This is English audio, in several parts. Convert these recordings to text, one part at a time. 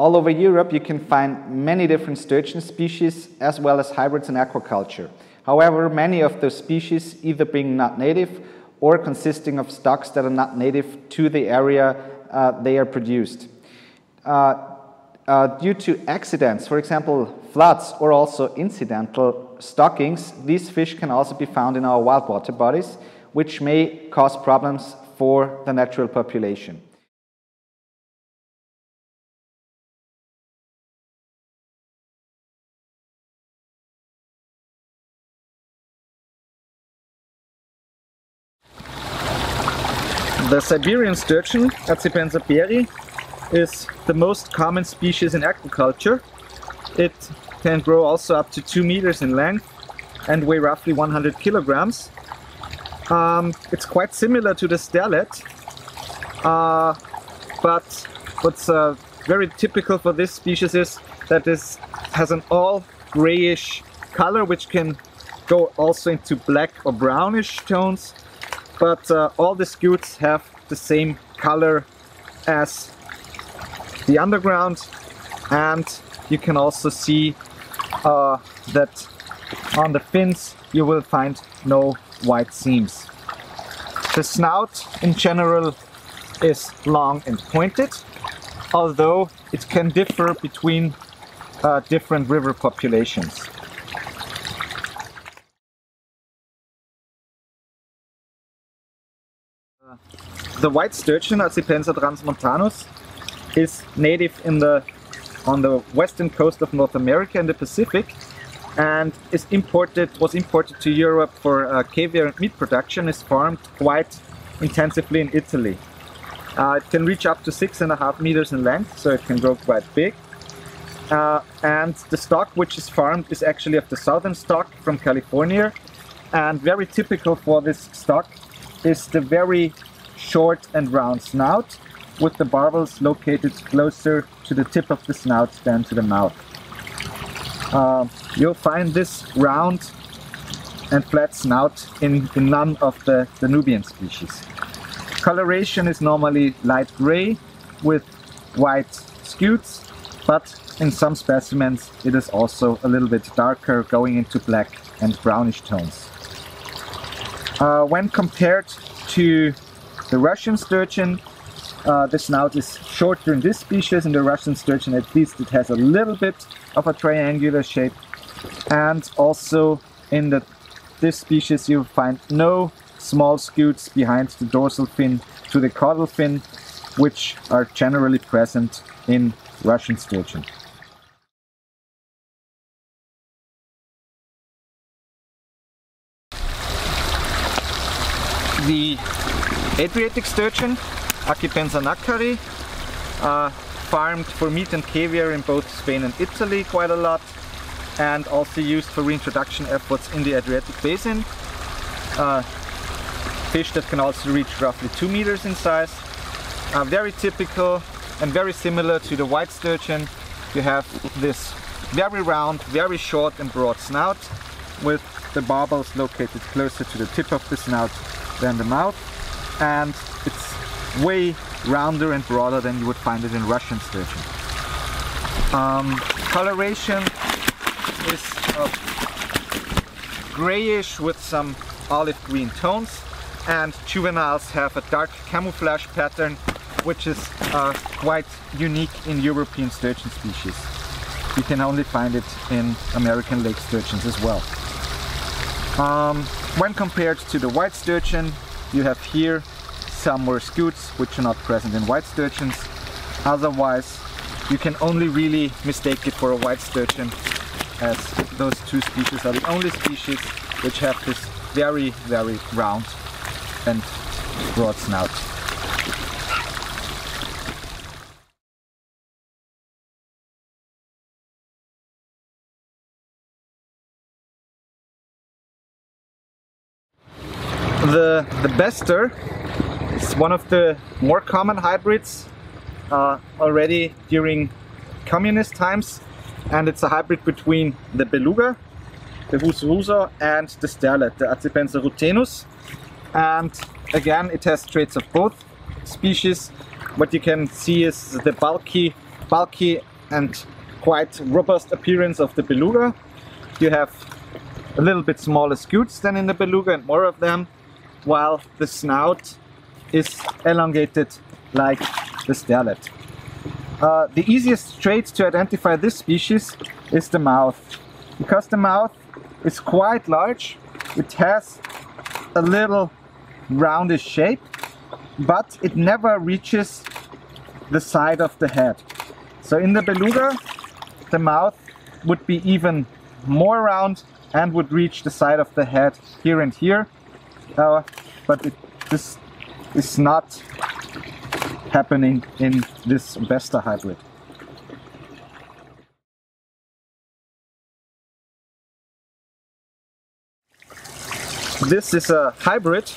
All over Europe you can find many different sturgeon species as well as hybrids in aquaculture. However, many of those species either being not native or consisting of stocks that are not native to the area they are produced. Due to accidents, for example floods or also incidental stockings, these fish can also be found in our wild water bodies, which may cause problems for the natural population. The Siberian sturgeon, Accipenser beri, is the most common species in aquaculture. It can grow also up to 2 meters in length and weigh roughly 100 kilograms. It's quite similar to the sterlet, but what's very typical for this species is that this has an all grayish color, which can go also into black or brownish tones. But all the scutes have the same color as the underground, and you can also see that on the fins you will find no white seams. The snout in general is long and pointed, although it can differ between different river populations. The white sturgeon, Accipenser transmontanus, is native on the western coast of North America and the Pacific, and was imported to Europe for caviar and meat production. Is farmed quite intensively in Italy. It can reach up to 6.5 meters in length, so it can grow quite big. And the stock which is farmed is actually of the southern stock from California, and very typical for this stock is the very short and round snout, with the barbels located closer to the tip of the snout than to the mouth. You'll find this round and flat snout in none of the Danubian species. Coloration is normally light gray with white scutes, but in some specimens it is also a little bit darker, going into black and brownish tones. When compared to the Russian sturgeon, the snout is shorter in this species. In the Russian sturgeon, at least, it has a little bit of a triangular shape, and also in this species you find no small scutes behind the dorsal fin to the caudal fin, which are generally present in Russian sturgeon. The Adriatic sturgeon, Accipenser nakari, farmed for meat and caviar in both Spain and Italy quite a lot, and also used for reintroduction efforts in the Adriatic basin. Fish that can also reach roughly 2 meters in size. Very typical and very similar to the white sturgeon. You have this very round, very short and broad snout, with the barbels located closer to the tip of the snout than the mouth, and it's way rounder and broader than you would find it in Russian sturgeon. Coloration is grayish with some olive green tones, and juveniles have a dark camouflage pattern, which is quite unique in European sturgeon species. You can only find it in American lake sturgeons as well. When compared to the white sturgeon, you have here some more scutes which are not present in white sturgeons. Otherwise, you can only really mistake it for a white sturgeon, as those two species are the only species which have this very, very round and broad snout. The Bester is one of the more common hybrids already during communist times, and it's a hybrid between the beluga, the Hus and the sterlet, the Accipenser rutenus. And again, it has traits of both species. What you can see is the bulky and quite robust appearance of the beluga. You have a little bit smaller scutes than in the beluga and more of them, while the snout is elongated like the sterlet. The easiest trait to identify this species is the mouth, because the mouth is quite large. It has a little roundish shape, but it never reaches the side of the head. So in the beluga, the mouth would be even more round and would reach the side of the head here and here, but this is not happening in this Vesta hybrid. This is a hybrid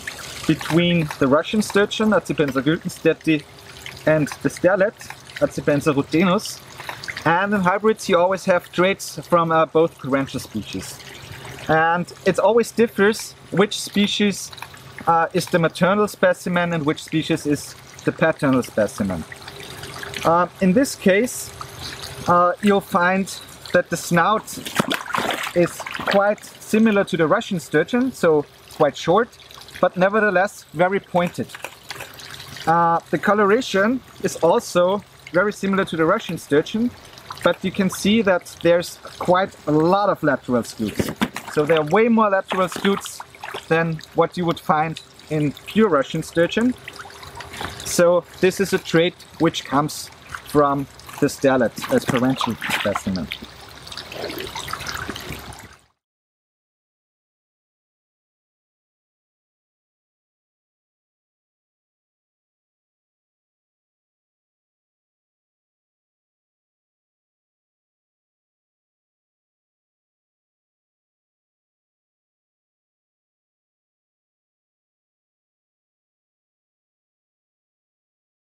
between the Russian sturgeon, Accipenser güldenstädti, and the sterlet, Accipenser rutenus. And in hybrids you always have traits from both parental species. And it always differs which species is the maternal specimen and which species is the paternal specimen. In this case, you'll find that the snout is quite similar to the Russian sturgeon, so quite short, but nevertheless very pointed. The coloration is also very similar to the Russian sturgeon, but you can see that there's quite a lot of lateral scutes. So there are way more lateral scutes than what you would find in pure Russian sturgeon. So this is a trait which comes from the sterlet as parental specimen.